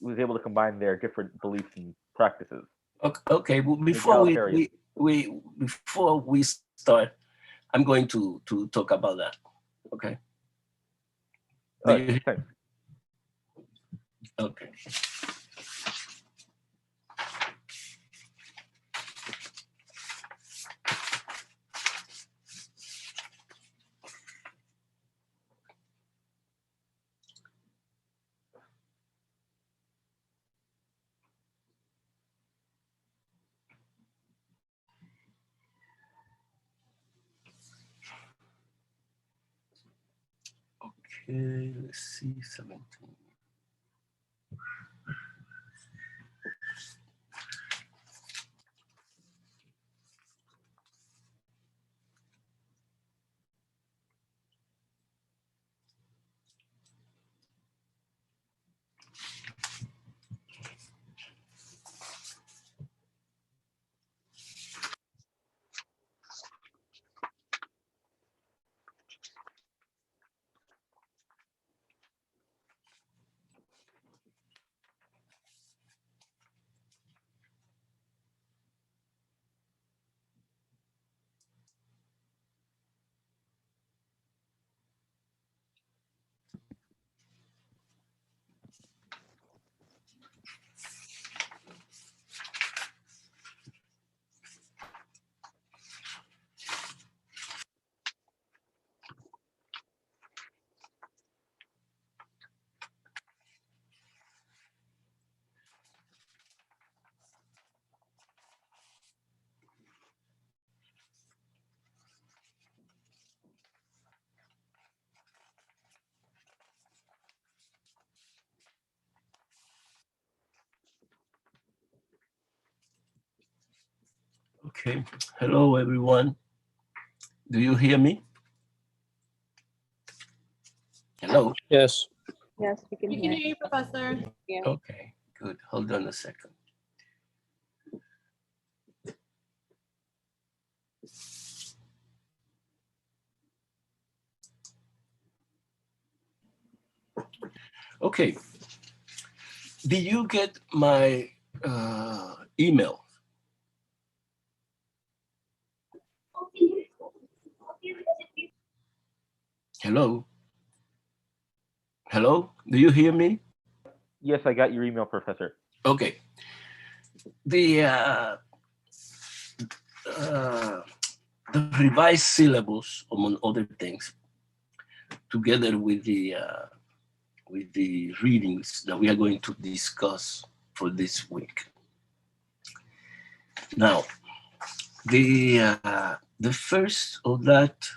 was able to combine their different beliefs and practices. Okay. Well, before we start, I'm going to talk about that. Okay. Thanks. Okay. Okay, let's see, 17. Okay. Hello, everyone. Do you hear me? Hello? Yes. Yes, we can hear you, Professor. you. Okay, good. Hold on a second. Okay. Did you get my email? Hello? Hello? Do you hear me? Yes, I got your email, Professor. Okay. The revised syllabus, among other things, together with the readings that we are going to discuss for this week. Now, the first of that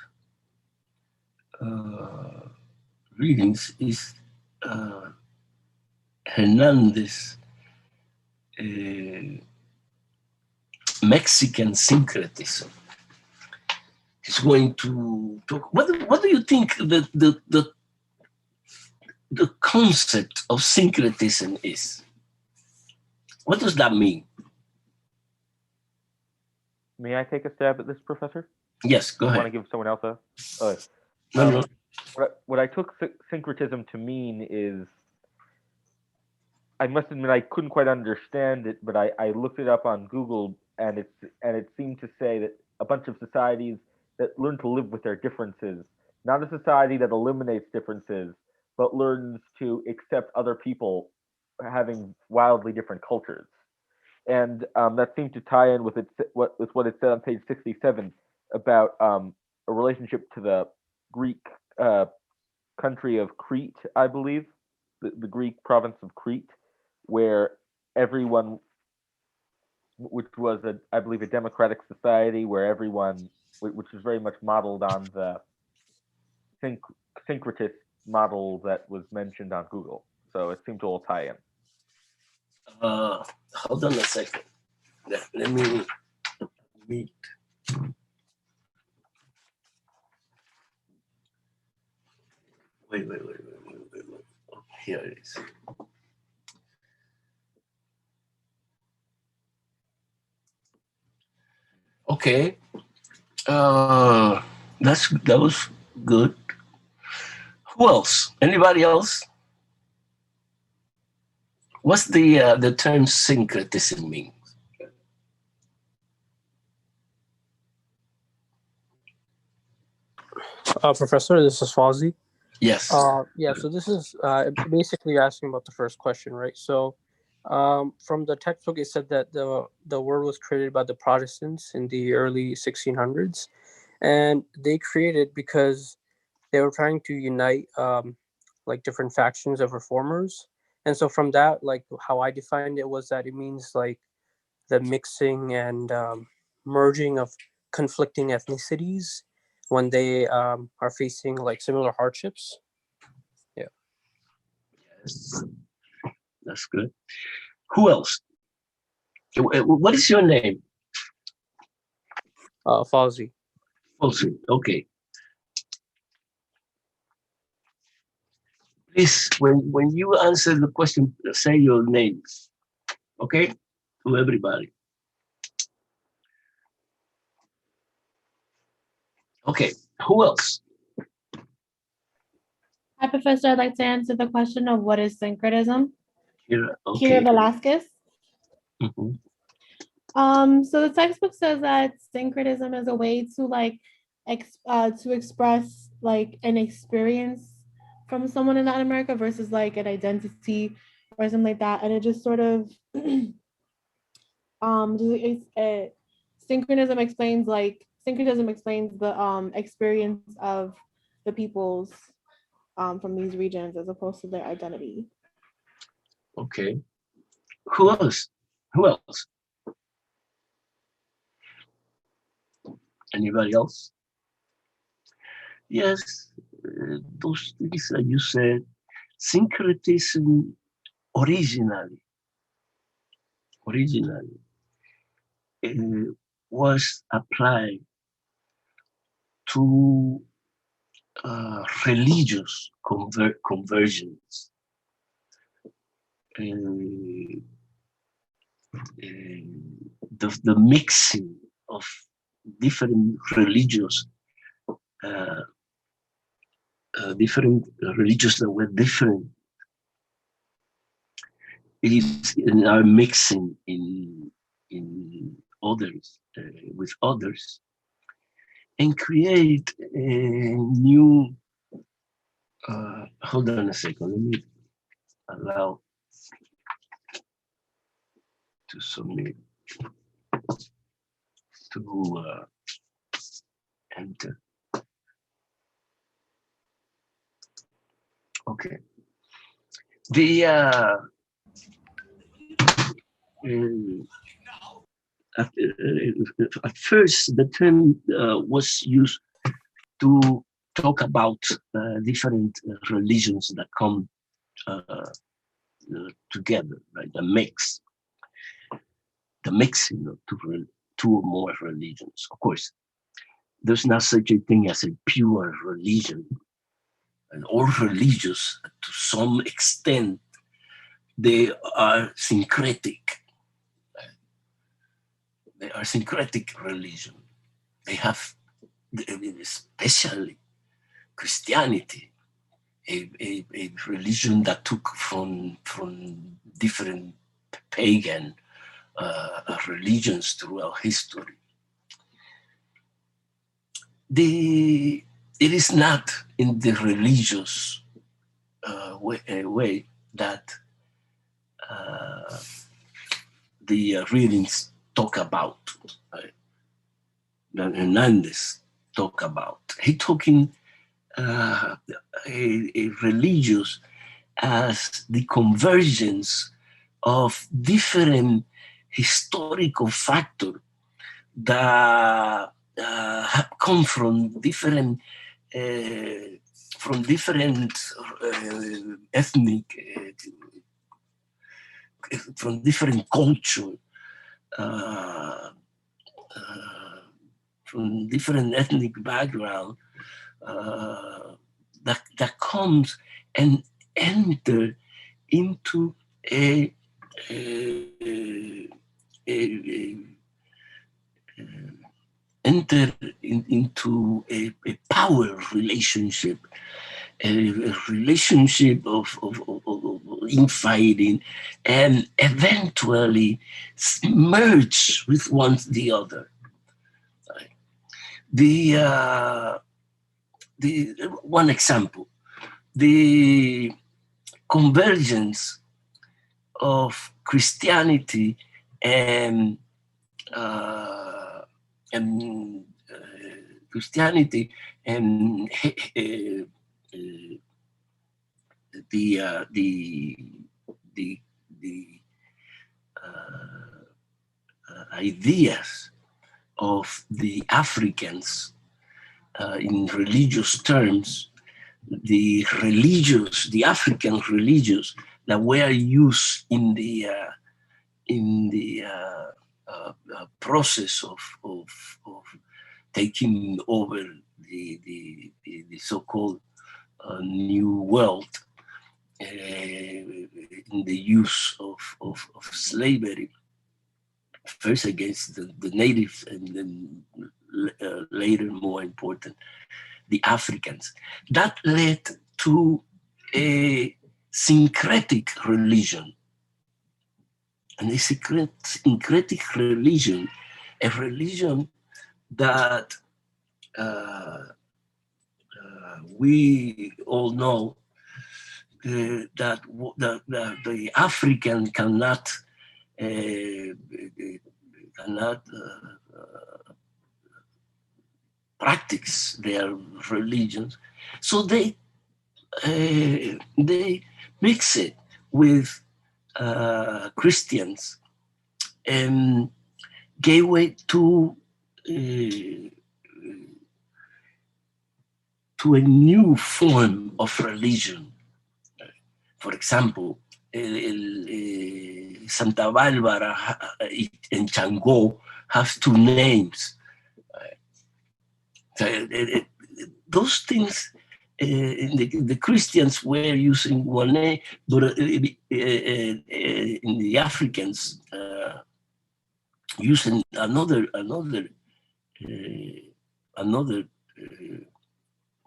readings is Hernandez Mexican syncretism. He's going to talk. What do you think the concept of syncretism is? What does that mean? May I take a stab at this, Professor? Yes, go I ahead. want to give someone else a. No. What I took syncretism to mean is, I must admit I couldn't quite understand it, but I looked it up on Google, and it seemed to say that a bunch of societies that learn to live with their differences, not a society that eliminates differences, but learns to accept other people having wildly different cultures. And that seemed to tie in with what it said on page 67 about a relationship to the Greek country of Crete, I believe, the Greek province of Crete, where everyone, which was I believe a democratic society, where everyone, which is very much modeled on the syncretist model that was mentioned on Google. So it seemed to all tie in. Hold on a second. Let me read. Wait. Oh, here it is. Okay. That was good. Who else? Anybody else? What's the term syncretism mean? Professor, this is Fawzi. Yes. Yeah, so this is basically asking about the first question, right? So from the textbook, it said that the word was created by the Protestants in the early 1600s, and they created because they were trying to unite like different factions of reformers. And so from that, like how I defined it was that it means like the mixing and merging of conflicting ethnicities when they are facing like similar hardships. Yeah. Yes. That's good. Who else? What is your name? Fawzi. Also, okay. Please, when you answer the question, say your names, okay? To everybody. Okay, who else? Hi, Professor. I'd like to answer the question of what is syncretism. Kira, okay. Kira Velasquez. Mm-hmm. So the textbook says that syncretism is a way to like to express like an experience from someone in Latin America versus like an identity or something like that, and it just sort of syncretism explains the experience of the peoples from these regions as opposed to their identity. Okay. Who else? Who else? Anybody else? Yes, those things that you said, syncretism originally was applied to religious conversions. The mixing of different religious that were different are mixing in others with others and create a new. Hold on a second. Let me allow to submit to enter. Okay. The at first the term was used to talk about different religions that come together, right? The mixing of two or more religions. Of course, there's not such a thing as a pure religion, and all religious to some extent they are syncretic. They are syncretic religion. They have, especially Christianity, a religion that took from different pagan religions throughout history. It is not in the religious way that the readings talk about, that Hernandez talk about. He talking a religious as the convergence of different historical factors that have come from different ethnic, from different culture, from different ethnic background, that comes and enter into into a power relationship a relationship of infighting, and eventually merge with the other. Right? The one example, the convergence of Christianity and Christianity and the ideas of the Africans in religious terms, the African religious that were used in the process of taking over the so-called New World, in the use of slavery, first against the natives, and then later, more important, the Africans. That led to a syncretic religion. And a syncretic religion, a religion that we all know that the African cannot practice their religions, so they mix it with Christians and gave way to a new form of religion. For example, Santa Barbara and Changó have two names. Those things, the Christians were using one name, but in the Africans using another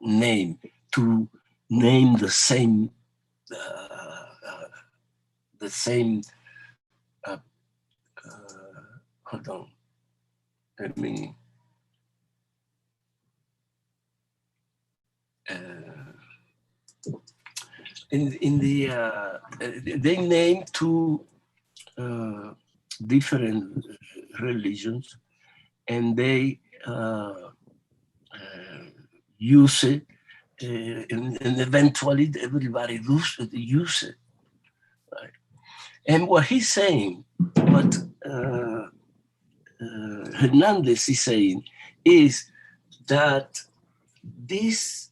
name to name the same hold on, let me in the they named two different religions, and they use it, and eventually everybody use it, right? And what he's saying, what Hernandez is saying, is that these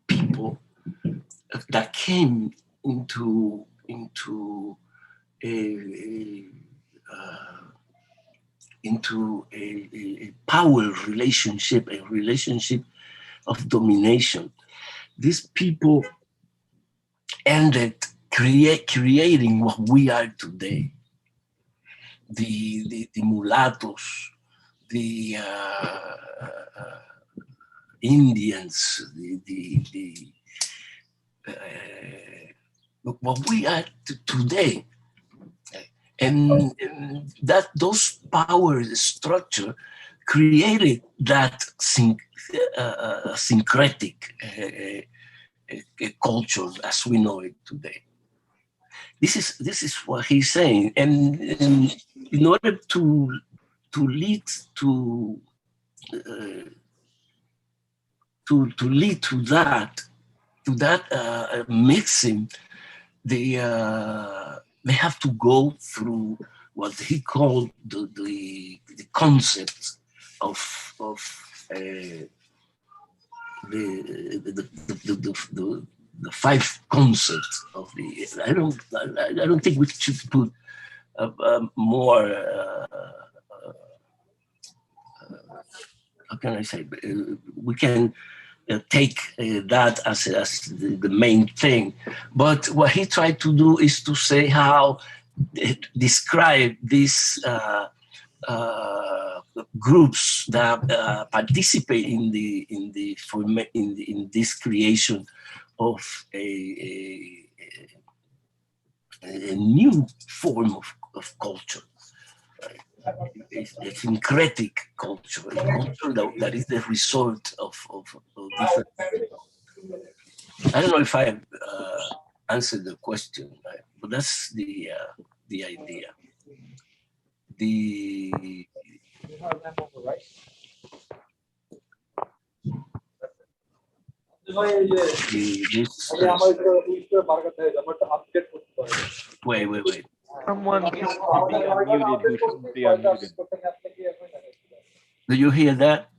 people that came into a power relationship, a relationship of domination, these people ended creating what we are today. The mulattoes, the Indians, what we are today, and that those power structure created that syncretic culture as we know it today. This is what he's saying, and in order to lead to lead to that mixing, they have to go through what he called the concept of the five concepts of the. I don't think we should put more. How can I say? We can take that as the main thing, but what he tried to do is to say how describe this groups that participate in this creation of a new form of culture. A syncretic culture, a culture that is the result of different. I don't know if I answered the question, right? But that's the idea. Wait. Someone seems to be unmuted who shouldn't be unmuted. Do you hear that?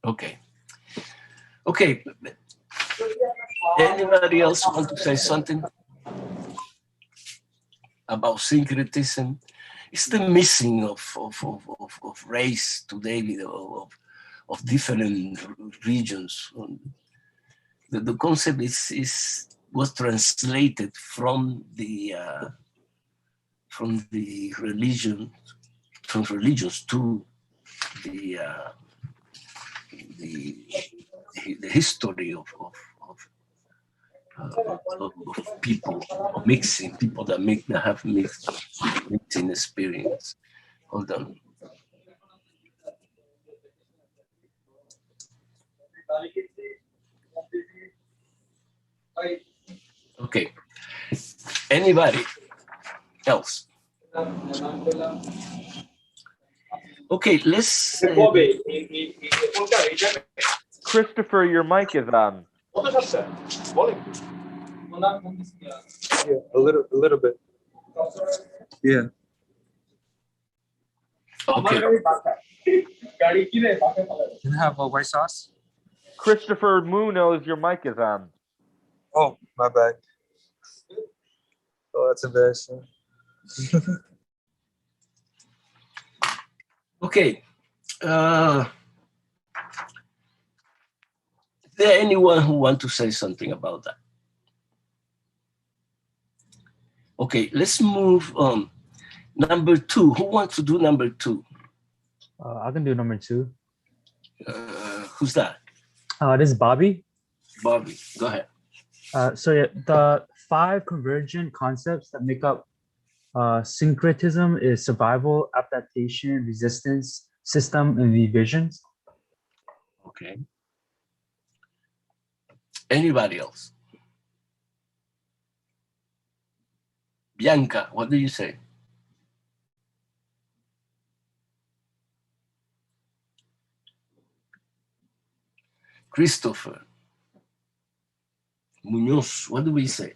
Okay. Anybody else want to say something about syncretism? It's the missing of race today, of different regions. The concept was translated from religions to the history of people, of mixing people that have mixing experience. Hold on. Okay. Anybody else? Okay, let's. Christopher, your mic is on. Yeah, a little bit. Yeah. Okay. Can I have a white sauce? Christopher Munoz, your mic is on. Oh, my bad. Oh, that's embarrassing. Okay. Is there anyone who wants to say something about that? Okay, let's move on. Number 2. Who wants to do number 2? I can do number 2. Who's that? This is Bobby. Bobby, go ahead. So yeah, the 5 convergent concepts that make up syncretism is survival, adaptation, resistance, system, and revisions. Okay. Anybody else? Bianca, what do you say? Christopher. Munoz, what do we say?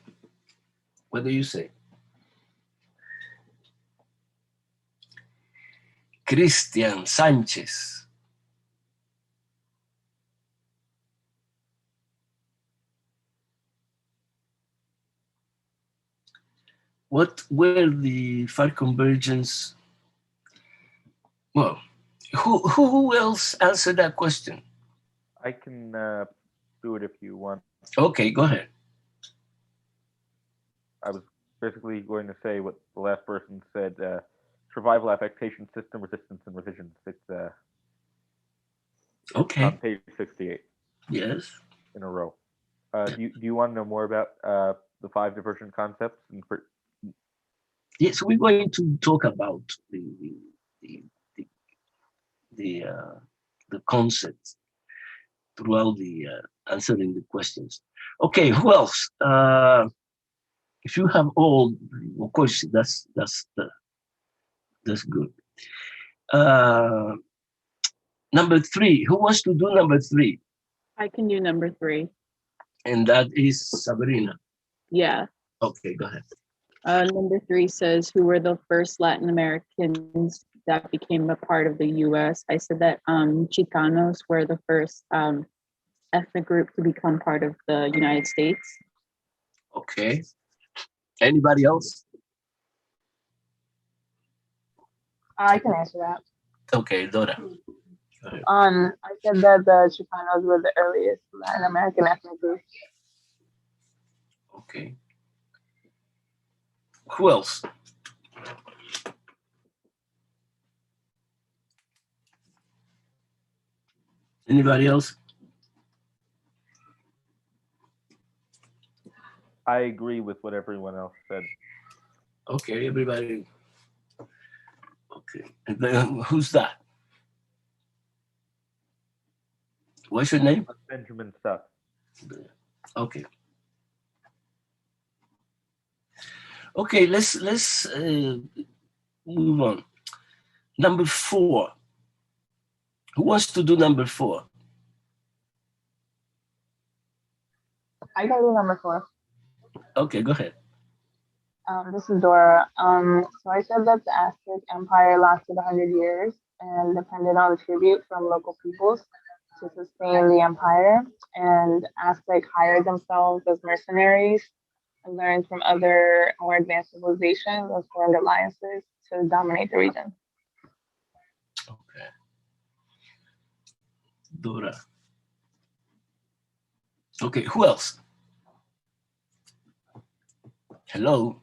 What do you say? Christian Sanchez. What were the 5 convergence? Well, who else answered that question? I can do it if you want. Okay, go ahead. I was basically going to say what the last person said: survival, affectation, system, resistance, and revisions. It's Okay. on page 68. Yes. In a row. Do you want to know more about the 5 divergent concepts? Yes, we're going to talk about the concepts throughout the answering the questions. Okay, who else? If you have all, of course, that's good. Number 3. Who wants to do number 3? I can do number 3. And that is Sabrina. Yeah. Okay, go ahead. Number 3 says, who were the first Latin Americans that became a part of the U.S.? I said that Chicanos were the first ethnic group to become part of the United States. Okay. Anybody else? I can answer that. Okay, Dora. I said that the Chicanos were the earliest Latin American ethnic group. Okay. Who else? Anybody else? I agree with what everyone else said. Okay, everybody. Okay, and then who's that? What's your name? Benjamin Stuff. Okay. Okay, let's move on. Number 4. Who wants to do number 4? I can do number 4. Okay, go ahead. This is Dora. So I said that the Aztec Empire lasted 100 years and depended on tribute from local peoples to sustain the empire. And Aztec hired themselves as mercenaries and learned from other more advanced civilizations and formed alliances to dominate the region. Okay. Dora. Okay, who else? Hello?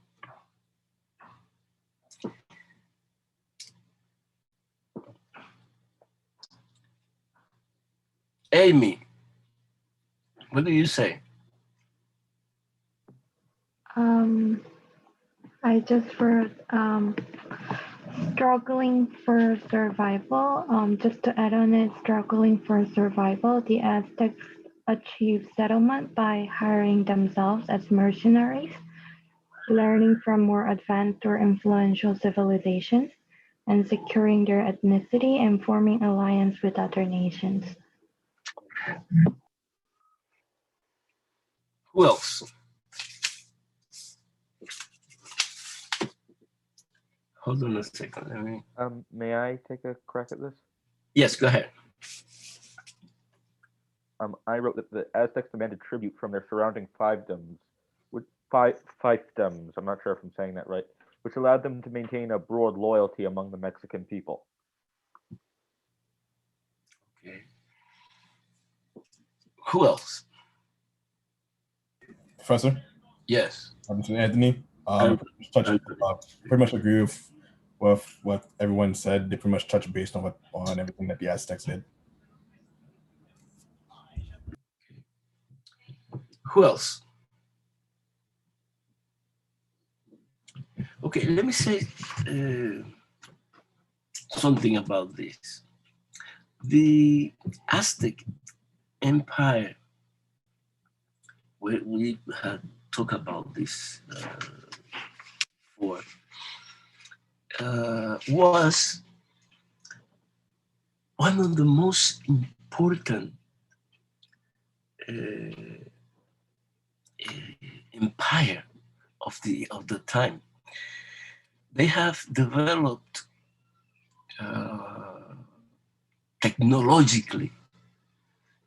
Amy, what do you say? I just for struggling for survival. Just to add on it, struggling for survival, the Aztecs achieved settlement by hiring themselves as mercenaries, learning from more advanced or influential civilizations, and securing their ethnicity and forming alliance with other nations. Who else? Hold on a second. Let me... May I take a crack at this? Yes, go ahead. I wrote that the Aztecs demanded tribute from their surrounding fiefdoms, fiefdoms. I'm not sure if I'm saying that right, which allowed them to maintain a broad loyalty among the Mexican people. Okay. Who else? Professor? Yes. This is Anthony. Pretty much agree with what everyone said. They pretty much touched based on everything that the Aztecs did. Who else? Okay, let me say something about this. The Aztec Empire, we had talked about this before, was one of the most important empire of the time. They have developed technologically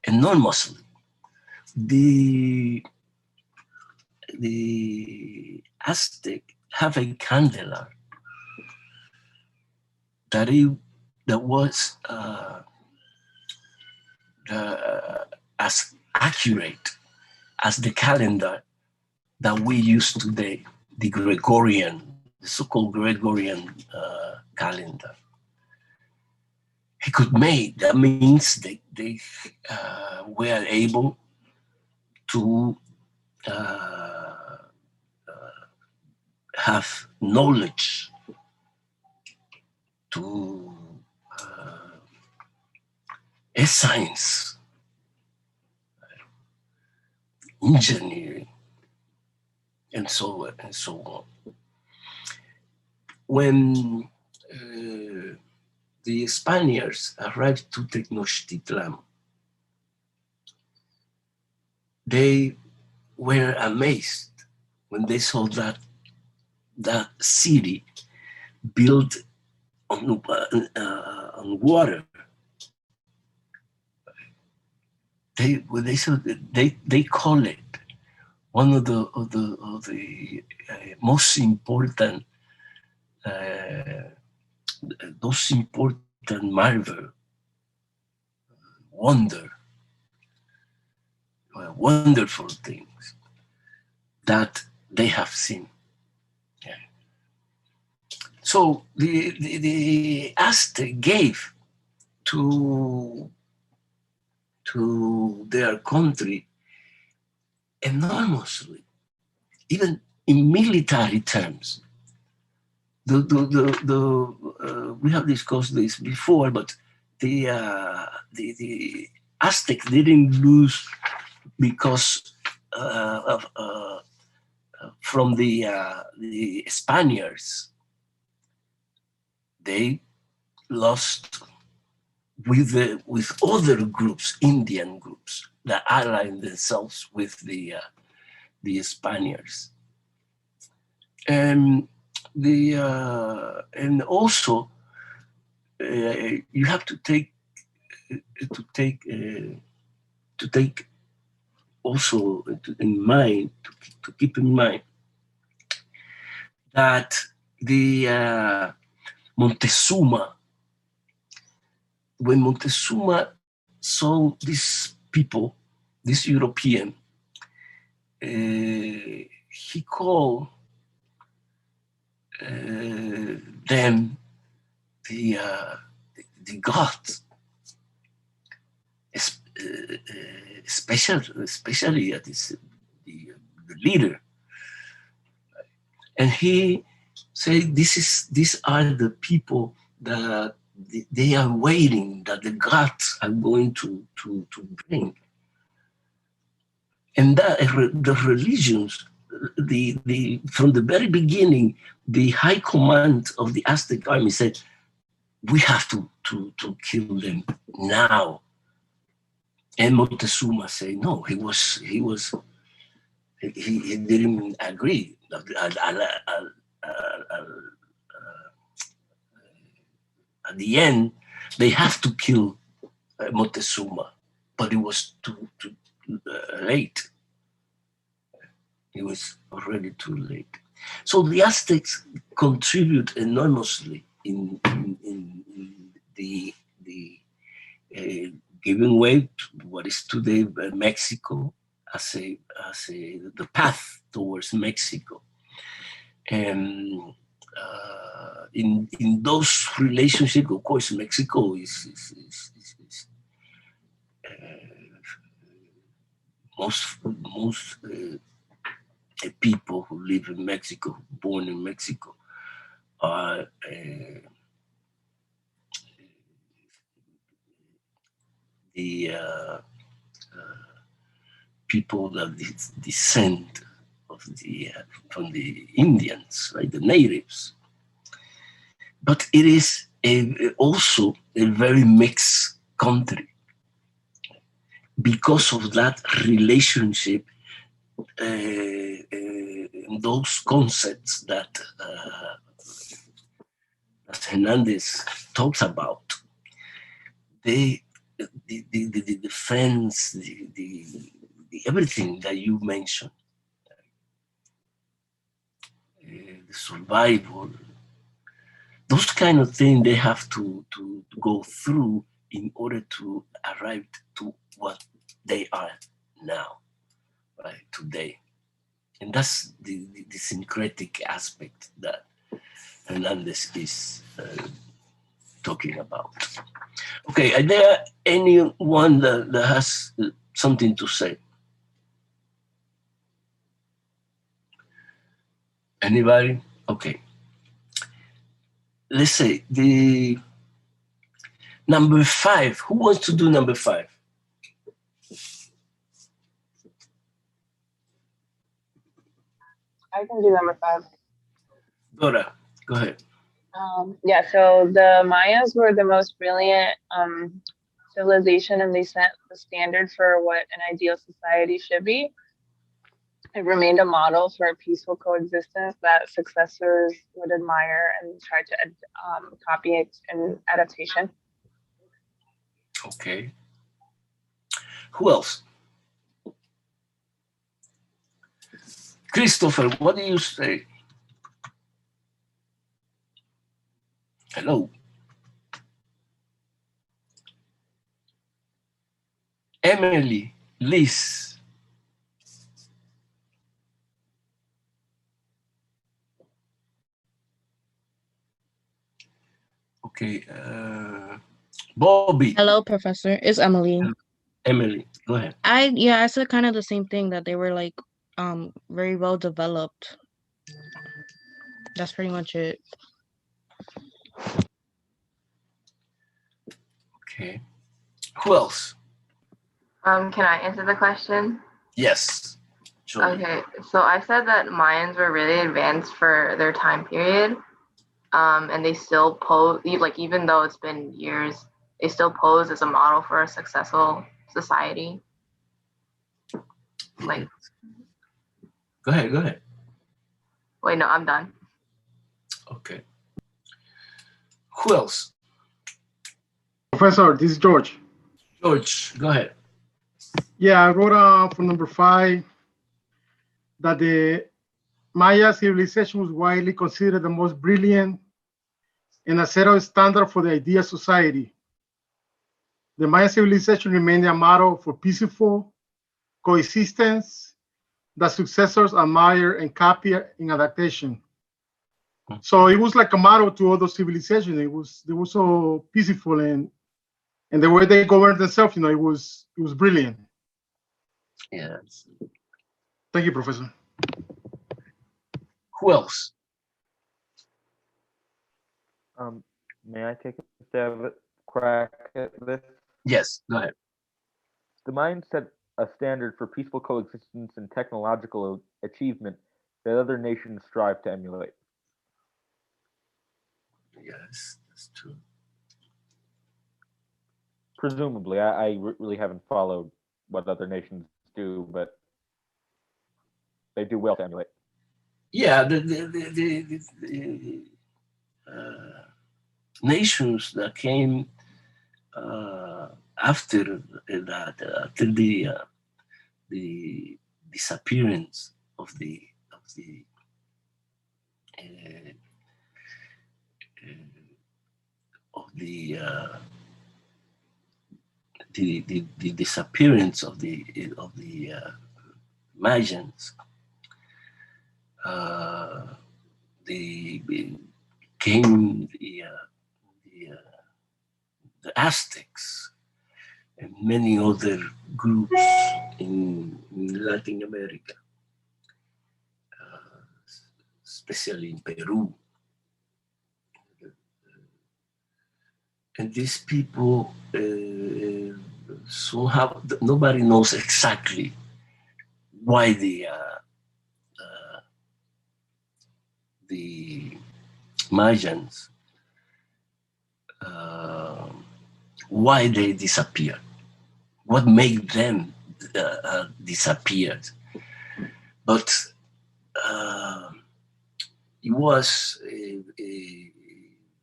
enormously. The Aztec have a candela that was as accurate as the calendar that we use today, the so-called Gregorian calendar. He could make, that means they were able to have knowledge, to a science, engineering, and so on. When the Spaniards arrived to Tenochtitlan, they were amazed when they saw that city built on water. They call it one of the most important marvel, wonderful things that they have seen. Yeah. So the Aztec gave to to their country enormously, even in military terms. We have discussed this before, but the Aztecs didn't lose because from the Spaniards. They lost with other groups, Indian groups, that allied themselves with the Spaniards. And also you have to take also in mind, to keep in mind that the Montezuma, when Montezuma saw these people, this European, he called them the gods, especially the leader, and he said, these are the people that they are waiting, that the gods are going to bring. And that the religions, from the very beginning, the high command of the Aztec army said, we have to kill them now. And Montezuma said, no, he didn't agree. At the end, they have to kill Montezuma, but it was too late. It was already too late. So the Aztecs contribute enormously in the giving way to what is today Mexico as the path towards Mexico. And in those relationships, of course, Mexico is most people who live in Mexico, born in Mexico, are the people that descend of from the Indians, right, the natives. But it is also a very mixed country because of that relationship, those concepts that Hernandez talks about. The defense, the everything that you mentioned, the survival, those kind of things they have to go through in order to arrive to what they are now, right, today. And that's the syncretic aspect that Hernandez is talking about. Okay, are there anyone that has something to say? Anybody? Okay. Let's say the number 5. Who wants to do number 5? I can do number 5. Dora, go ahead. Yeah, so the Mayas were the most brilliant civilization, and they set the standard for what an ideal society should be. It remained a model for a peaceful coexistence that successors would admire and try to copy it in adaptation. Okay. Who else? Christopher, what do you say? Hello. Emily, Liz. Okay. Bobby. Hello, Professor. It's Emily. Emily, go ahead. I said kind of the same thing, that they were like very well developed. That's pretty much it. Okay. Who else? Can I answer the question? Yes. Sure. Okay, so I said that Mayans were really advanced for their time period, and they still pose, like even though it's been years, they still pose as a model for a successful society. Like, Go ahead. wait, no, I'm done. Okay. Who else? Professor, this is George. George, go ahead. Yeah, I wrote for number 5 that the Maya civilization was widely considered the most brilliant and a set of standard for the ideal society. The Maya civilization remained a model for peaceful coexistence that successors admire and copy in adaptation. So it was like a model to other civilizations. They were so peaceful, and the way they governed themselves, it was brilliant. Yes. Thank you, Professor. Who else? May I take a stab at crack at this? Yes, go ahead. The Mayans set a standard for peaceful coexistence and technological achievement that other nations strive to emulate. Yes, that's true. Presumably, I really haven't followed what other nations do, but they do well to emulate. Yeah, the nations that came after that, after the disappearance of the disappearance of the Mayans, came the Aztecs and many other groups in Latin America, especially in Peru. And these people somehow, nobody knows exactly why the Mayans, why they disappeared, what made them disappear. But it was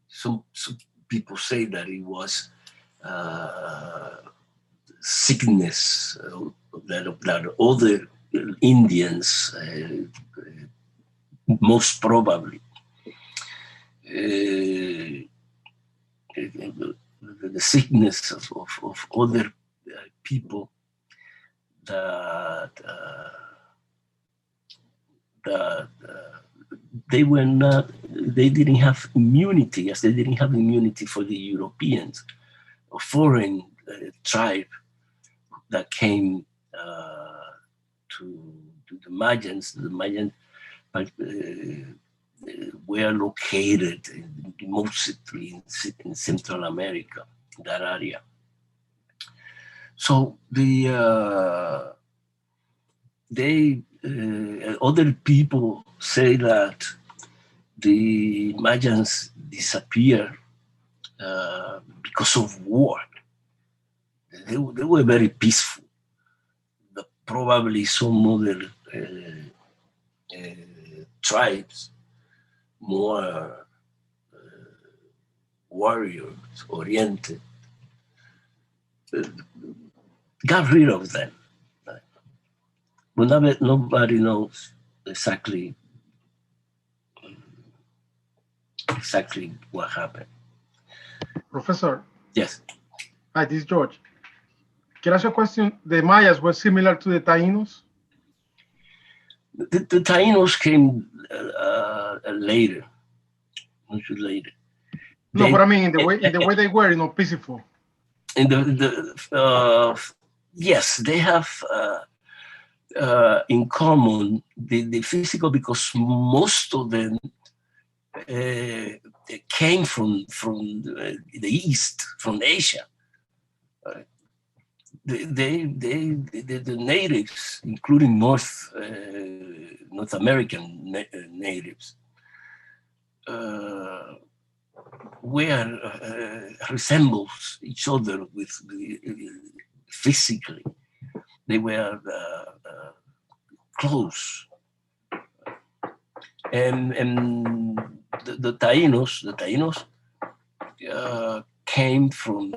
some people say that it was sickness that other Indians, most probably, the sickness of other people that they didn't have immunity, as they didn't have immunity for the Europeans, a foreign tribe that came to the Mayans. The Mayans were located mostly in Central America, that area. So other people say that the Mayans disappeared because of war. They were very peaceful, but probably some other tribes, more warriors oriented, got rid of them. But nobody knows exactly what happened. Professor. Yes. Hi, this is George. Can I ask you a question? The Mayas were similar to the Taínos? The Taínos came later, much later. No, but I mean in the way they were, peaceful. In yes, they have in common the physical, because most of them came from the East, from Asia. The natives, including North American natives, resembles each other with physically. They were close, and the Taínos came from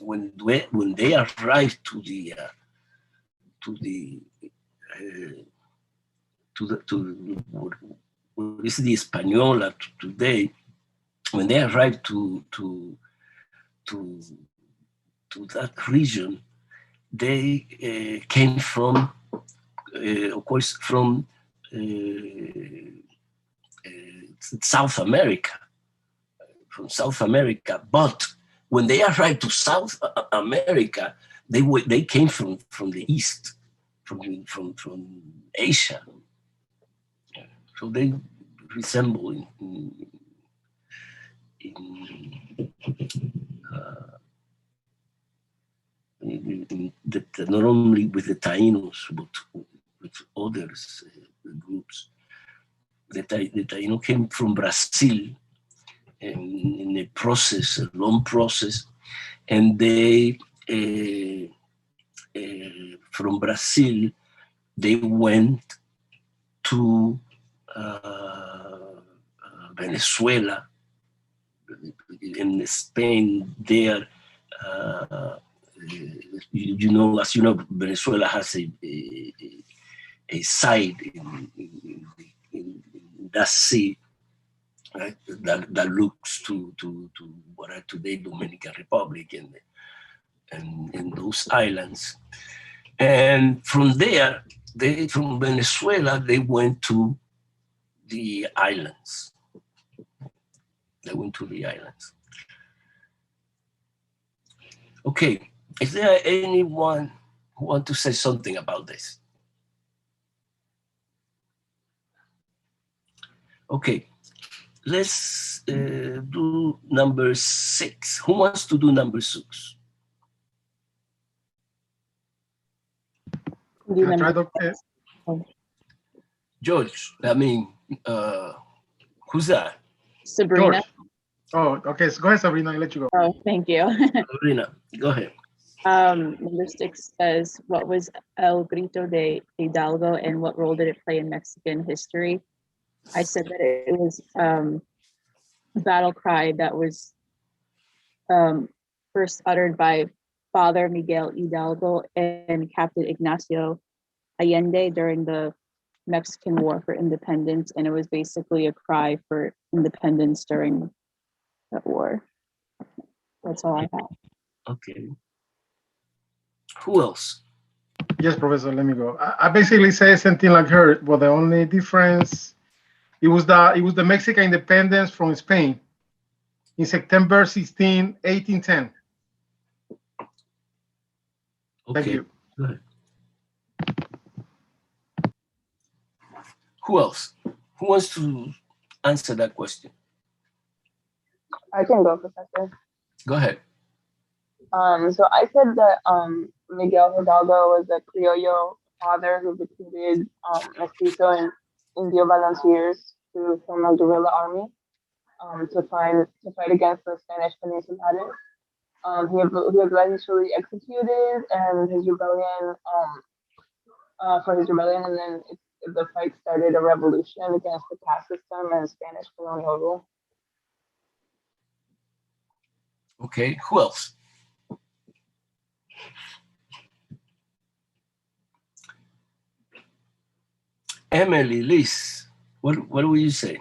when they arrived to what is the Española today. When they arrived to that region, they came from, of course, from South America. From South America, but when they arrived to South America, they came from the East, from Asia. So they resemble not only with the Taínos, but with others groups. The Taíno came from Brazil in a long process, and they from Brazil they went to Venezuela. In Spain, there, as you know, Venezuela has a side in that sea, right? That looks to what are today Dominican Republic and those islands. And from there, from Venezuela, they went to the islands. Okay, is there anyone who want to say something about this? Okay, let's do number 6. Who wants to do number 6? George, I mean, who's that? Sabrina. George. Oh, okay. So go ahead, Sabrina. I'll let you go. Oh, thank you. Sabrina, go ahead. Number 6 says, what was El Grito de Hidalgo and what role did it play in Mexican history? I said that it was a battle cry that was first uttered by Father Miguel Hidalgo and Captain Ignacio Allende during the Mexican War for Independence, and it was basically a cry for independence during that war. That's all I have. Okay. Who else? Yes, Professor, let me go. I basically say something like her, but the only difference, it was the Mexican independence from Spain in September 16, 1810. Okay. Thank you. Go ahead. Who else? Who wants to answer that question? I can go, Professor. Go ahead. So I said that Miguel Hidalgo was a Criollo father who recruited Mestizo and Indio volunteers to form a guerrilla army to fight against the Spanish Peninsula. He was eventually executed, and his rebellion and then the fight started a revolution against the caste system and Spanish colonial rule. Okay, who else? Emily, Liz, what will you say?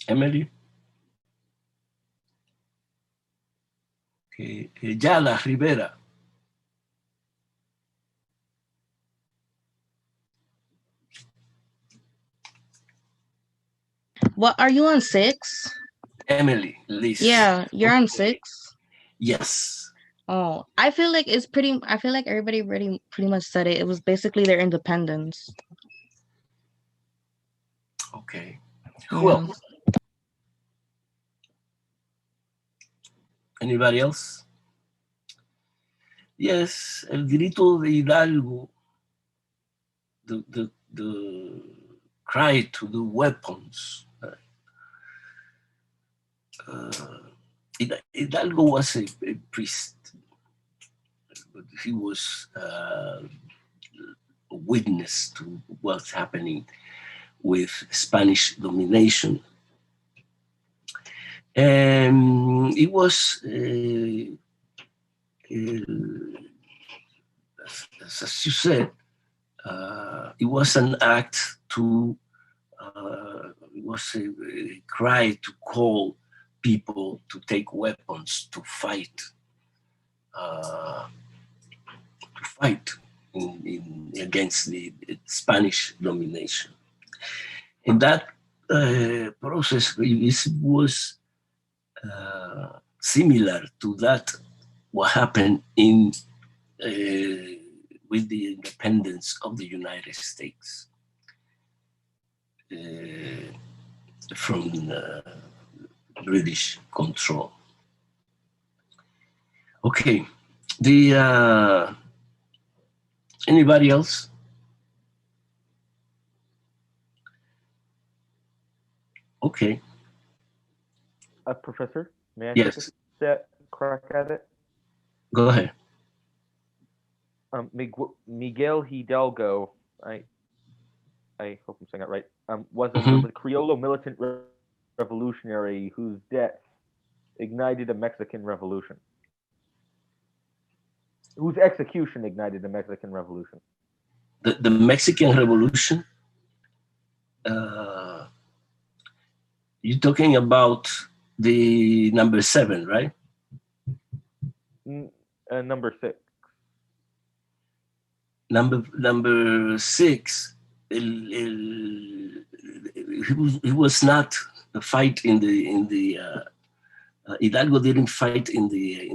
Emily? Okay, Yala Rivera. What are you on 6? Emily, Liz. Yeah, you're on 6. Yes. Oh, I feel like it's pretty. I feel like everybody pretty much said it. It was basically their independence. Okay. Yeah. Well, anybody else? Yes, el grito de Hidalgo, the cry to the weapons. Hidalgo was a priest, but he was a witness to what's happening with Spanish domination. And it was, as you said, it was an act to, it was a cry to call people to take weapons to fight against the Spanish domination. And that process was similar to that what happened in with the independence of the United States from British control. Okay, the anybody else? Okay. Professor, may I Yes. take a crack at it? Go ahead. Miguel Hidalgo, I hope I'm saying that right, was a Criollo militant revolutionary whose death ignited a Mexican revolution. Whose execution ignited the Mexican Revolution. The Mexican Revolution? You're talking about the number 7, right? Number 6. Number 6. He was not a fight in the Hidalgo didn't fight in the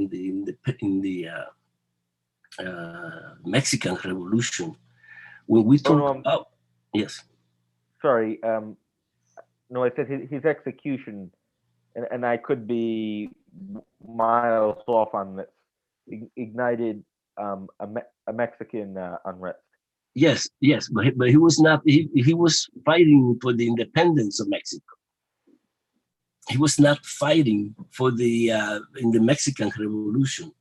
Mexican Revolution. When we talk about, yes. Sorry, no, I said his execution, and I could be miles off on this, ignited a Mexican unrest. Yes, but he was not. He was fighting for the independence of Mexico. He was not fighting for the in the Mexican Revolution.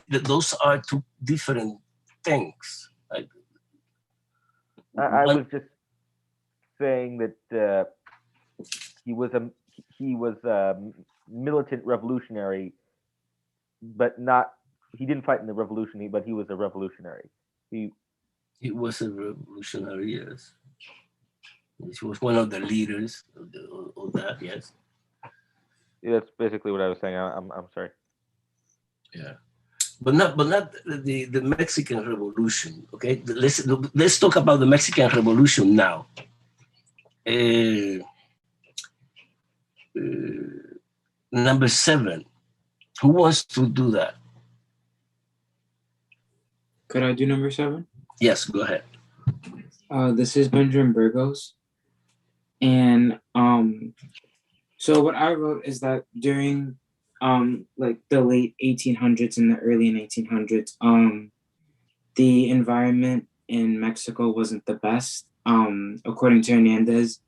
Those are two different things. Right? I was just saying that he was a militant revolutionary, but not. He didn't fight in the revolution, but he was a revolutionary. He was a revolutionary. Yes. He was one of the leaders of that. Yes. Yeah, that's basically what I was saying. I'm sorry. Yeah. But not the Mexican Revolution. Okay, let's talk about the Mexican Revolution now. Number 7. Who wants to do that? Could I do number 7? Yes, go ahead. This is Benjamin Burgos, and so what I wrote is that during like the late 1800s and the early 1900s, the environment in Mexico wasn't the best. According to Hernandez,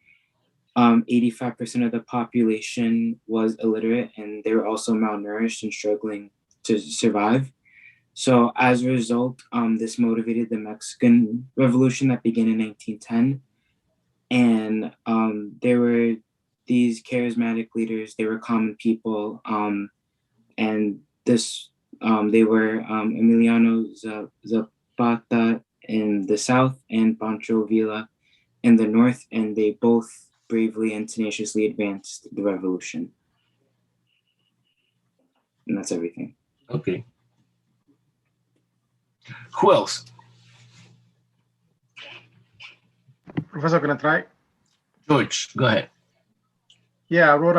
85% of the population was illiterate, and they were also malnourished and struggling to survive. So as a result, this motivated the Mexican Revolution that began in 1910. And there were these charismatic leaders, they were common people, and this they were Emiliano Zapata in the south and Pancho Villa in the north, and they both bravely and tenaciously advanced the revolution. And that's everything. Okay. Who else? Professor, can I try? George, go ahead. Yeah, I wrote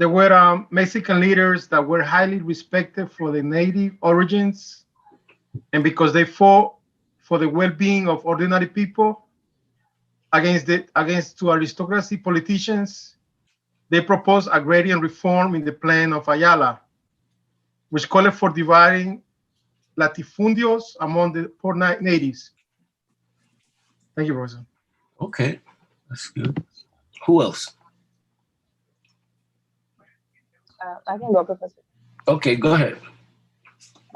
there were Mexican leaders that were highly respected for their native origins, and because they fought for the well-being of ordinary people against two aristocracy politicians, they proposed agrarian reform in the plan of Ayala, which called for dividing latifundios among the poor natives. Thank you, Professor. Okay, that's good. Who else? I can go, Professor. Okay, go ahead.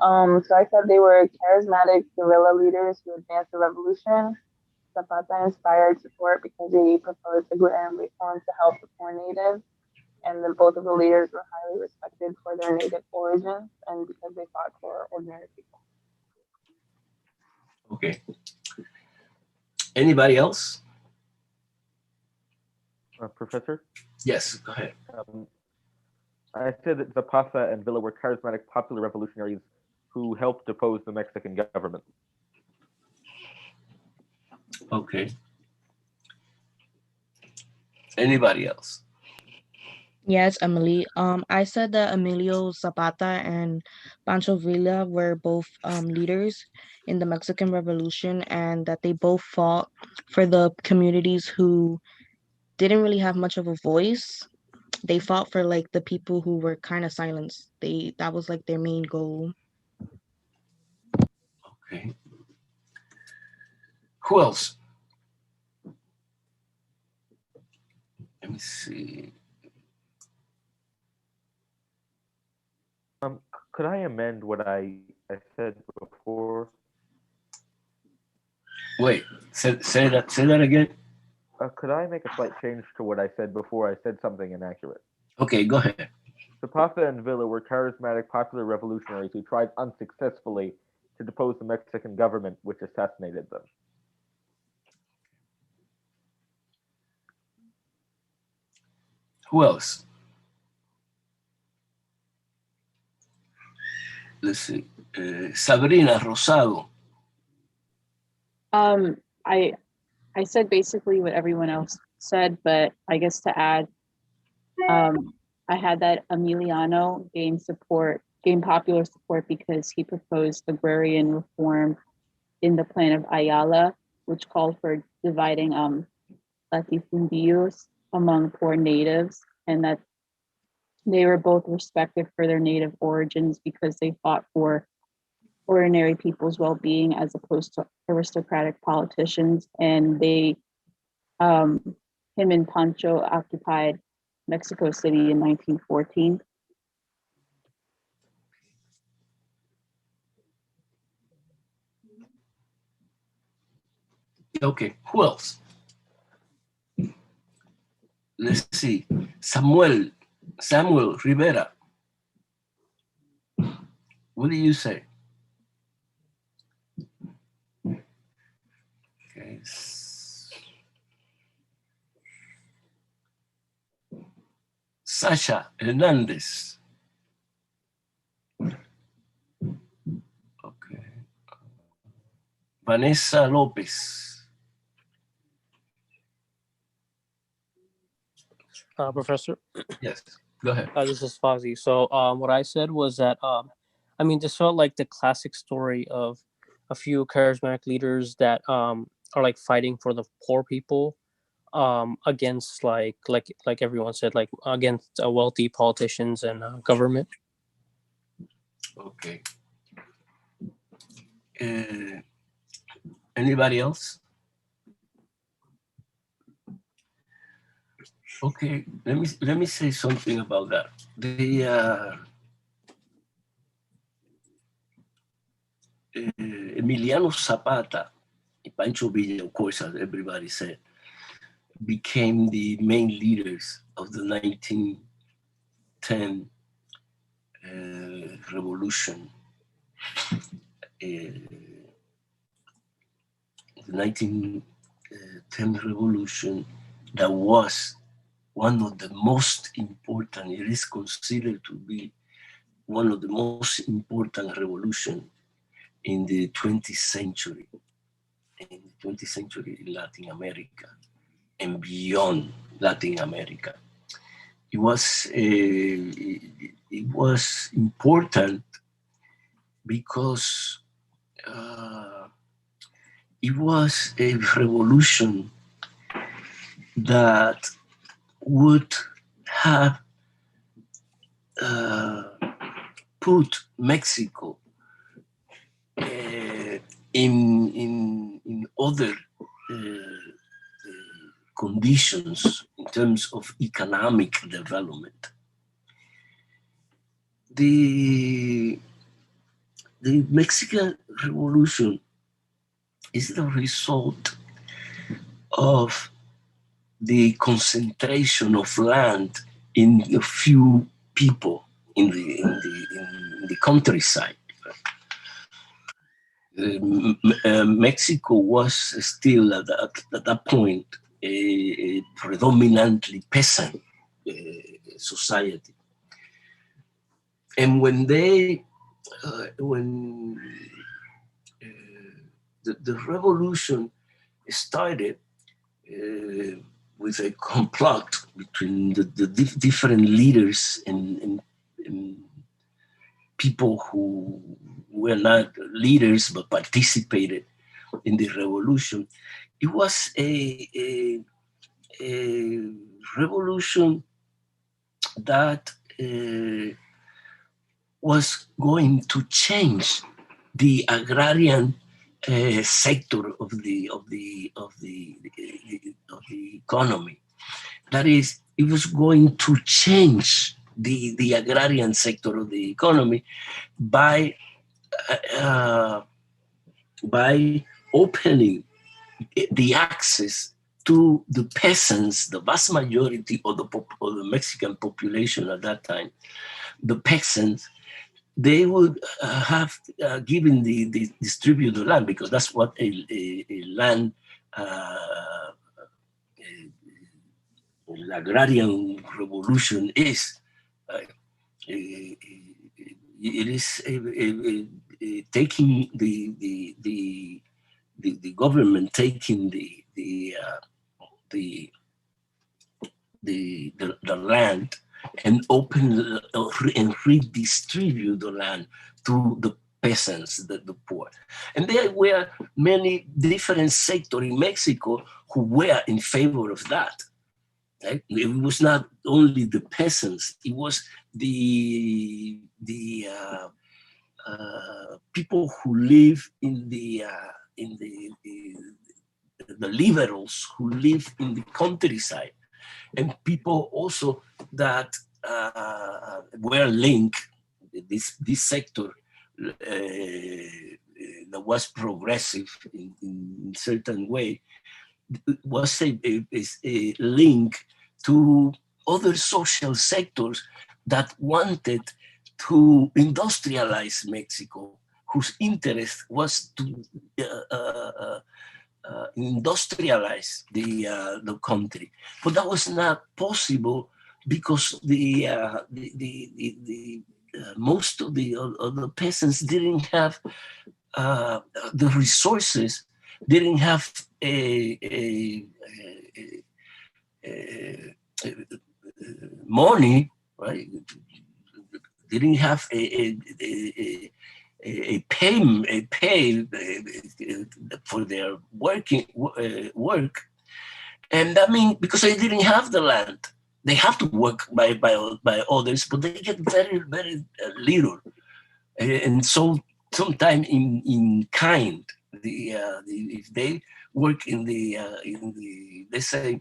So I said they were charismatic guerrilla leaders who advanced the revolution. Zapata inspired support because he proposed agrarian reform to help the poor natives. And then both of the leaders were highly respected for their native origins and because they fought for ordinary people. Okay. Anybody else? Professor? Yes, go ahead. I said that Zapata and Villa were charismatic popular revolutionaries who helped depose the Mexican government. Okay. Anybody else? Yes, Emily. I said that Emilio Zapata and Pancho Villa were both leaders in the Mexican Revolution, and that they both fought for the communities who didn't really have much of a voice. They fought for like the people who were kind of silenced. That was like their main goal. Okay. Who else? Let me see. Could I amend what I said before? Wait, say that again. Could I make a slight change to what I said before? I said something inaccurate. Okay, go ahead. Zapata and Villa were charismatic popular revolutionaries who tried unsuccessfully to depose the Mexican government, which assassinated them. Who else? Let's see. Sabrina Rosado. I said basically what everyone else said, but I guess to add, I had that Emiliano gained popular support because he proposed agrarian reform in the plan of Ayala, which called for dividing latifundios among poor natives, and that they were both respected for their native origins because they fought for ordinary people's well-being as opposed to aristocratic politicians. And they, him and Pancho occupied Mexico City in 1914. Okay, who else? Let's see. Samuel Rivera. What do you say? Okay. Sasha Hernandez. Okay. Vanessa Lopez. Professor? Yes, go ahead. This is Fozzie. So what I said was that, this felt like the classic story of a few charismatic leaders that are like fighting for the poor people against like everyone said, like against wealthy politicians and government. Okay. Anybody else? Okay, let me say something about that. Emiliano Zapata, Pancho Villa, of course, as everybody said, became the main leaders of the 1910 revolution. The 1910 revolution that was one of the most important, it is considered to be one of the most important revolutions in the 20th century, in Latin America and beyond Latin America. it was important because it was a revolution that would have put Mexico in other conditions in terms of economic development. The Mexican Revolution is the result of the concentration of land in a few people in the countryside. Mexico was still at that point a predominantly peasant society, and when the revolution started with a complot between the different leaders and people who were not leaders but participated in the revolution. It was a revolution that was going to change the agrarian sector of the economy. That is, it was going to change the agrarian sector of the economy by opening the access to the peasants, the vast majority of the Mexican population at that time, the peasants. They would have given the distribute the land, because that's what a land agrarian revolution is. It is taking the government taking the land and open and redistribute the land to the peasants, the poor. And there were many different sectors in Mexico who were in favor of that. Right? It was not only the peasants; it was the people who live in the liberals who live in the countryside, and people also that were linked, this sector that was progressive in certain way, was a link to other social sectors that wanted to industrialize Mexico, whose interest was to industrialize the country. But that was not possible because most of the peasants didn't have the resources, didn't have money, right? Didn't have a pay for their work, and that means because they didn't have the land, they have to work by others, but they get very little, and so sometimes in kind. If they work in the let's say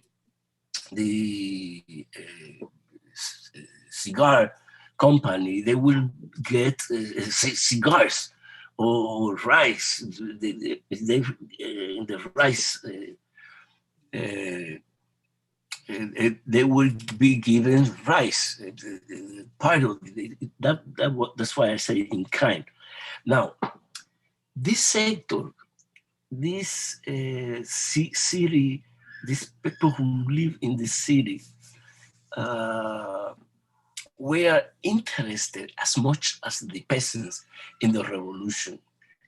the cigar company, they will get cigars or rice. In the rice, they will be given rice. Part of that. That's why I say in kind. Now, this sector, this city, these people who live in the city, were interested as much as the peasants in the revolution.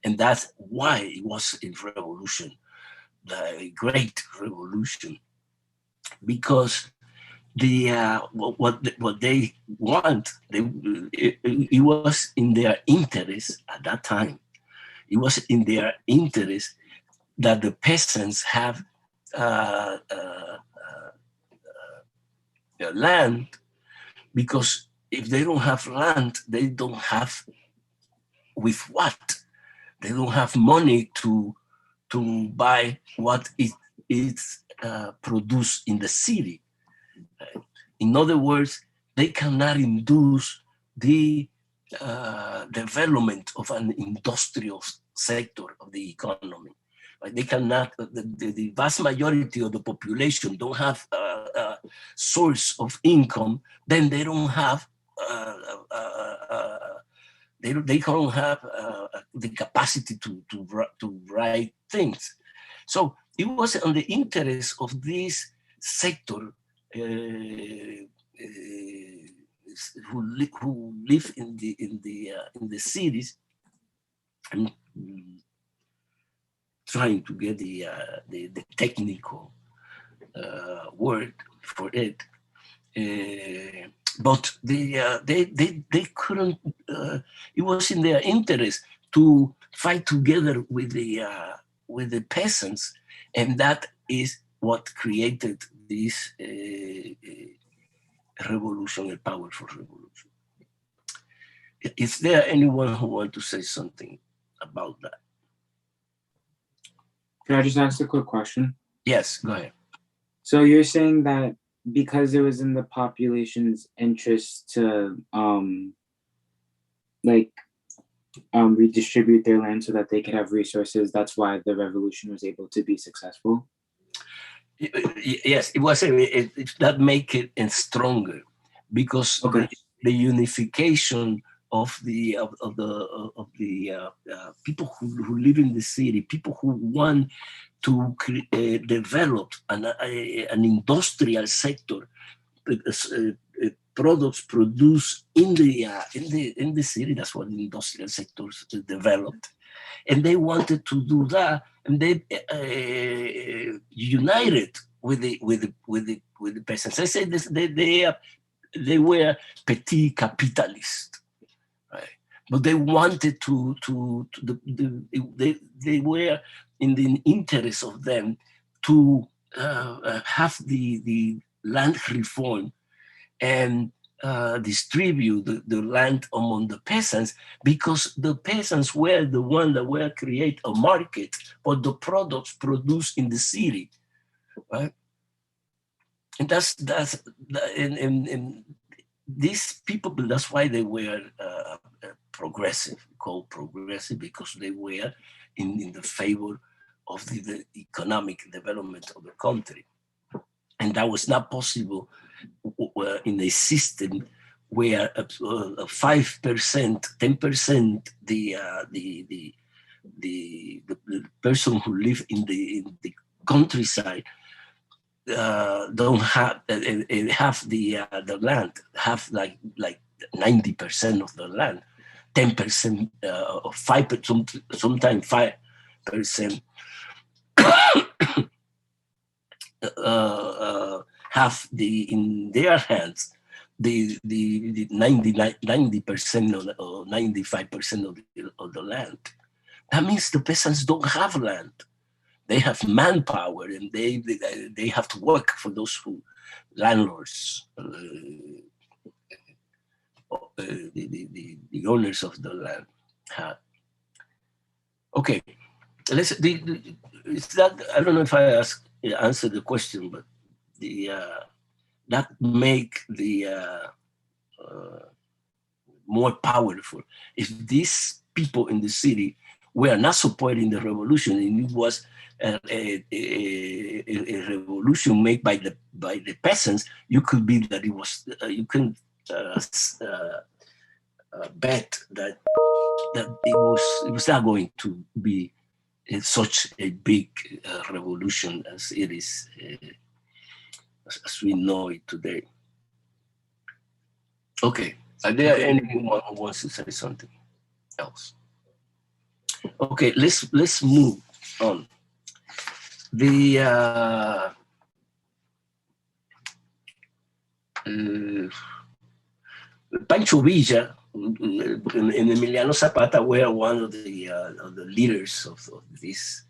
And that's why it was a revolution, the great revolution, because what they want, it was in their interest at that time. It was in their interest that the peasants have land, because if they don't have land, they don't have with what? They don't have money to buy what is produced in the city. In other words, they cannot induce the development of an industrial sector of the economy. They cannot, the vast majority of the population don't have a source of income, then they don't have they don't have the capacity to write things. So it was on the interest of this sector who live in the cities. I'm trying to get the technical word for it. But they couldn't. It was in their interest to fight together with the peasants, and that is what created this revolution, a powerful revolution. Is there anyone who wants to say something about that? Can I just ask a quick question? Yes, go ahead. So you're saying that because it was in the population's interest to redistribute their land so that they could have resources, that's why the revolution was able to be successful? Yes, it was. That make it stronger, because the unification of the people who live in the city, people who want to develop an industrial sector, products produced in the city. That's what the industrial sectors developed, and they wanted to do that, and they united with the peasants. I say this, they were petit capitalists, right? But they wanted they were in the interest of them to have the land reform and distribute the land among the peasants, because the peasants were the ones that were create a market for the products produced in the city, right? And and these people, that's why they were progressive, called progressive, because they were in the favor of the economic development of the country. And that was not possible in a system where 5%, 10%, the person who live in the countryside don't have the land, have like 90% of the land, 10% or 5%, sometimes 5%. Have in their hands the 90% or 95% of the land. That means the peasants don't have land. They have manpower, and they have to work for those who landlords, the owners of the land have. Okay, it's that, I don't know if I answered the question, but that make the more powerful. If these people in the city were not supporting the revolution, and it was a revolution made by the peasants, you could be that it was you can bet that it was not going to be such a big revolution as it is, as we know it today. Okay, are there anyone who wants to say something else? Okay, let's move on. Pancho Villa and Emiliano Zapata were one of the leaders of this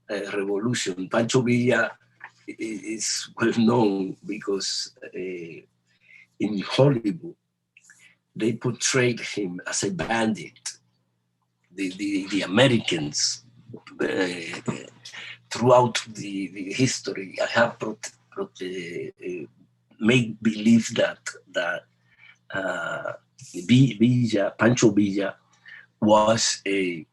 revolution. Pancho Villa is well known because in Hollywood they portrayed him as a bandit. The Americans throughout the history have made believe that Pancho Villa was a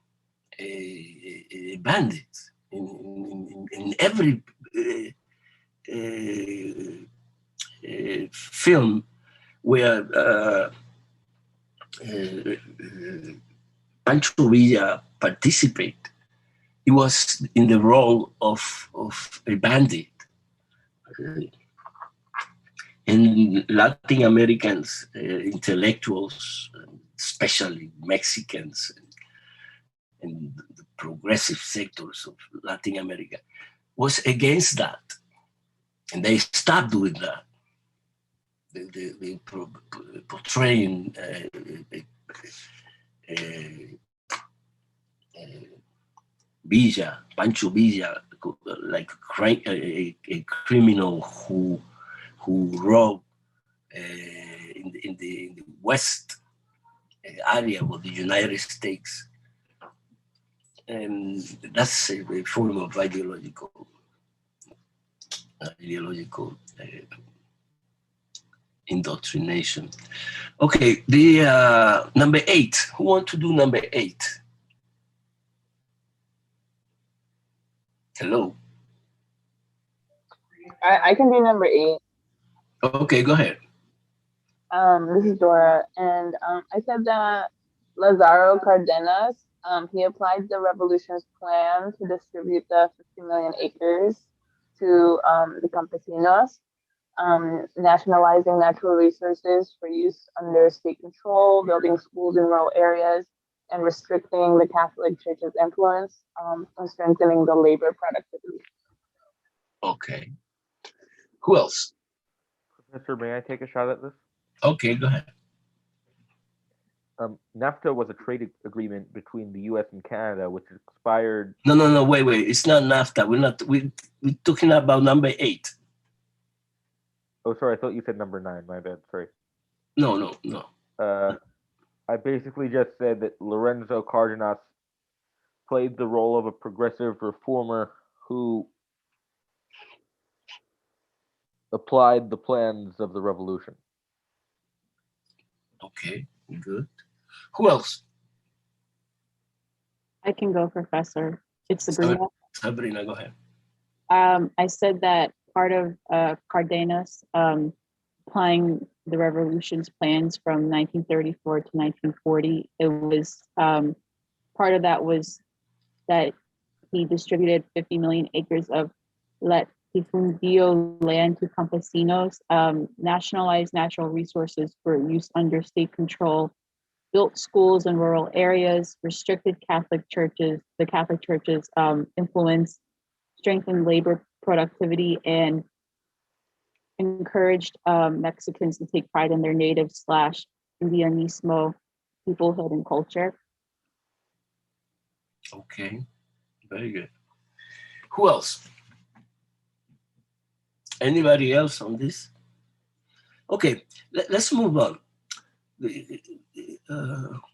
bandit in every film where Pancho Villa participated. He was in the role of a bandit. And Latin Americans, intellectuals, especially Mexicans and the progressive sectors of Latin America, was against that. And they stopped doing that. They portraying Pancho Villa, like a criminal who robbed in the west area of the United States. And that's a form of ideological indoctrination. Okay, the number 8. Who want to do number 8? Hello. I can do number 8. Okay, go ahead. This is Dora, and I said that Lazaro Cardenas, he applied the revolution's plan to distribute the 50 million acres to the campesinos, nationalizing natural resources for use under state control, building schools in rural areas, and restricting the Catholic Church's influence, and strengthening the labor productivity. Okay. Who else? Professor, may I take a shot at this? Okay, go ahead. NAFTA was a trade agreement between the U.S. and Canada, which expired. No, wait. It's not NAFTA. We're talking about number 8. Oh, sorry. I thought you said number 9. My bad. Sorry. No. I basically just said that Lorenzo Cardenas played the role of a progressive reformer who applied the plans of the revolution. Okay, good. Who else? I can go, Professor. It's Sabrina. Sabrina, go ahead. I said that part of Cardenas applying the revolution's plans from 1934 to 1940, it was part of that was that he distributed 50 million acres of latifundio land to campesinos, nationalized natural resources for use under state control, built schools in rural areas, restricted the Catholic Church's influence, strengthened labor productivity, and encouraged Mexicans to take pride in their native/Indianismo peoplehood and culture. Okay, very good. Who else? Anybody else on this? Okay, let's move on.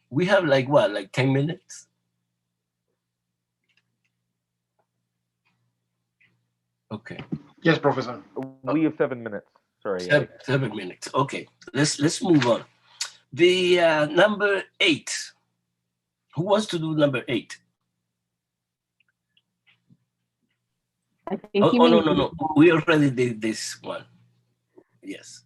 We have like 10 minutes? Okay. Yes, Professor. We have 7 minutes. Sorry. 7 minutes. Okay, let's move on. The number 8. Who wants to do number 8? I think no. We already did this one. Yes.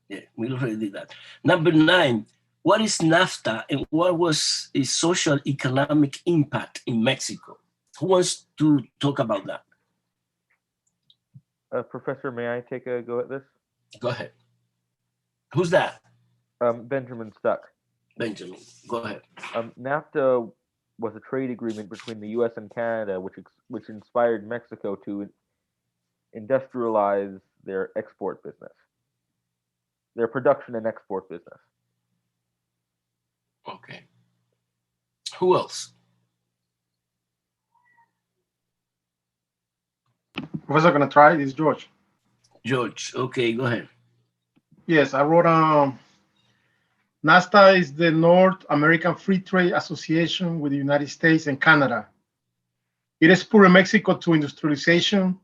Yeah, we already did that. Number 9. What is NAFTA and what was its social economic impact in Mexico? Who wants to talk about that? Professor, may I take a go at this? Go ahead. Who's that? Benjamin Stuck. Benjamin, go ahead. NAFTA was a trade agreement between the U.S. and Canada, which inspired Mexico to industrialize their export business. their production and export business. Okay. Who else? Professor, gonna try this, George. George, okay, go ahead. Yes, I wrote NAFTA is the North American Free Trade Association with the United States and Canada. It spurred Mexico to industrialization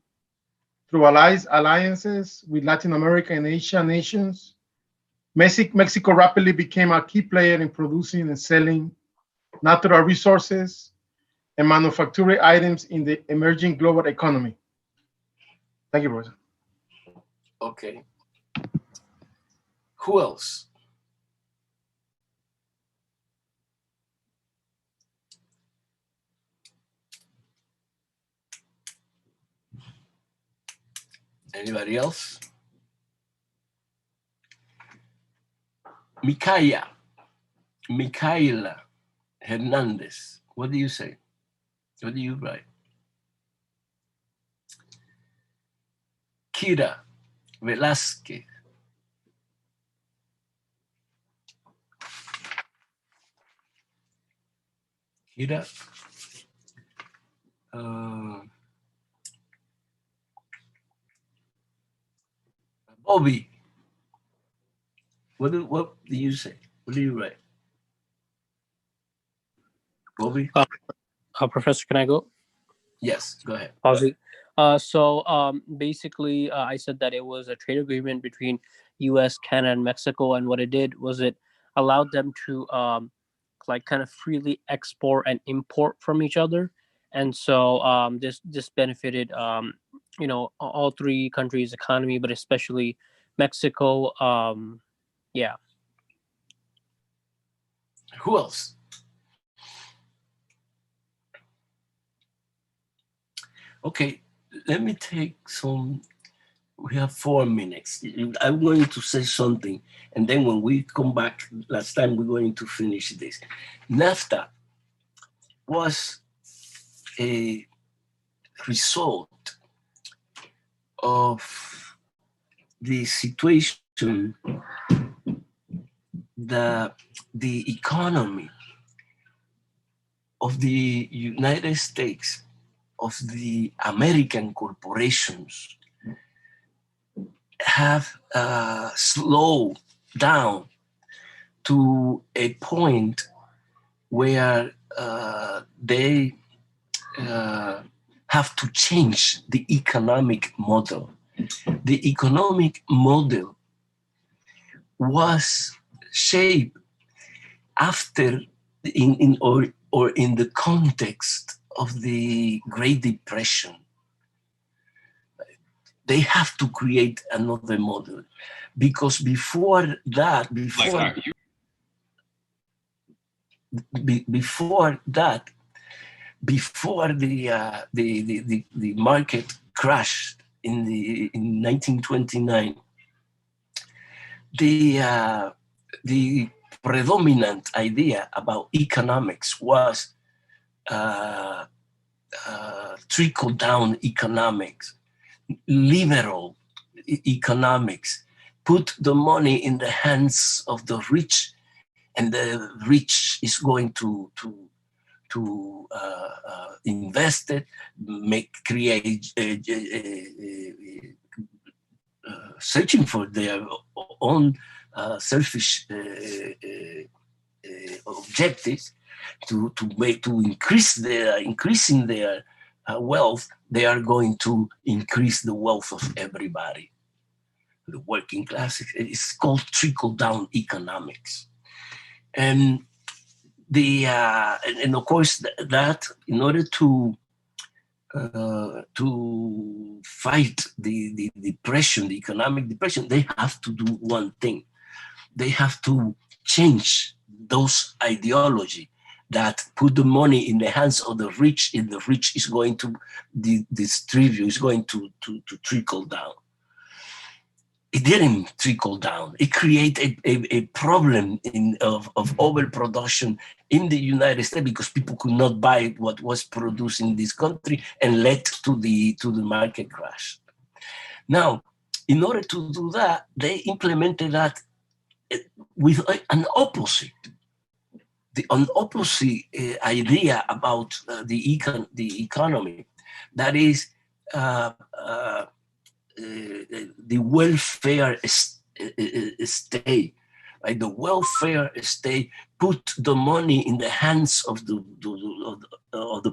through alliances with Latin America and Asian nations. Mexico rapidly became a key player in producing and selling natural resources and manufacturing items in the emerging global economy. Thank you, Professor. Okay. Who else? Anybody else? Micaela Hernandez. What do you say? What do you write? Kira Velázquez. Kira. Bobby. What do you say? What do you write? Bobby? Professor, can I go? Yes, go ahead. Basically, I said that it was a trade agreement between U.S., Canada, and Mexico, and what it did was it allowed them to kind of freely export and import from each other, and so this benefited all three countries' economy, but especially Mexico. Yeah. Who else? Okay, let me take some. We have 4 minutes. I'm going to say something, and then when we come back, last time we're going to finish this. NAFTA was a result of the situation that the economy of the United States, of the American corporations, have slowed down to a point where they have to change the economic model. The economic model was shaped after in the context of the Great Depression. They have to create another model, because before that, before the market crashed in 1929, the predominant idea about economics was trickle-down economics, liberal economics, put the money in the hands of the rich, and the rich is going to invest it, create searching for their own selfish objectives to increasing their wealth. They are going to increase the wealth of everybody, the working class. It's called trickle-down economics, and and of course that in order to fight the depression, the economic depression, they have to do one thing. They have to change those ideology that put the money in the hands of the rich, and the rich is going to distribute, is going to trickle down. It didn't trickle down. It created a problem of overproduction in the United States, because people could not buy what was produced in this country, and led to the market crash. Now, in order to do that, they implemented that with an opposite. An opposite idea about the economy, that is the welfare state. Right? The welfare state put the money in the hands of the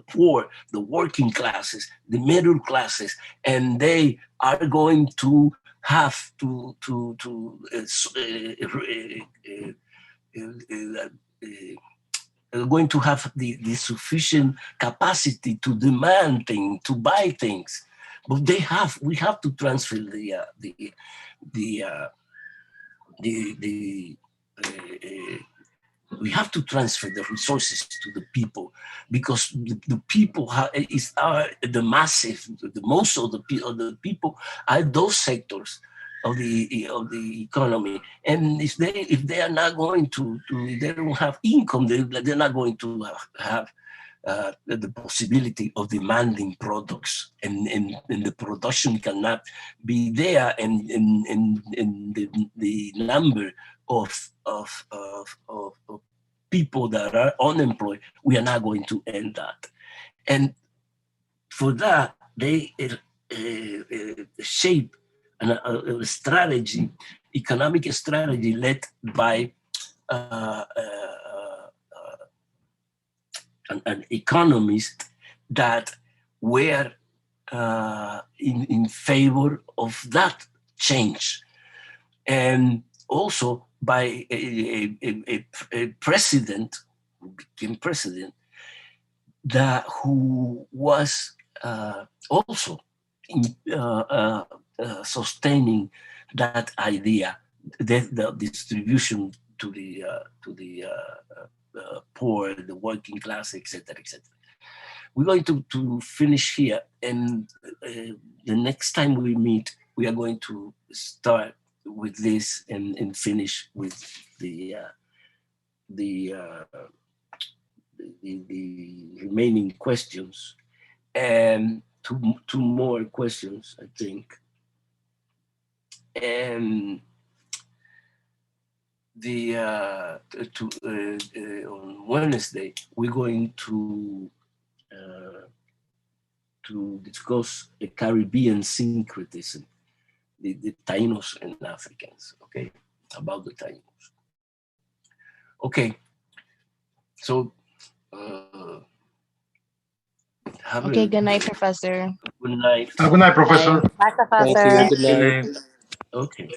poor, the working classes, the middle classes, and they are going to have going to have the sufficient capacity to demand things, to buy things, but we have to transfer we have to transfer the resources to the people, because the people are the massive, the most of the people are those sectors of the economy, and if they are not going to they don't have income, they're not going to have the possibility of demanding products, and the production cannot be there, and the number of people that are unemployed, we are not going to end that. And for that, they shape a strategy, economic strategy led by an economist that were in favor of that change, and also by a president who became president who was also sustaining that idea, the distribution to the poor, the working class, etc., etc. We're going to finish here, and the next time we meet, we are going to start with this and finish with the remaining questions, and two more questions, I think. And on Wednesday, we're going to discuss a Caribbean syncretism, the Tainos and Africans, okay, about the Tainos. Okay, so Okay, good night, Professor. Good night. Good night, Professor. Thank you. Good night. Okay.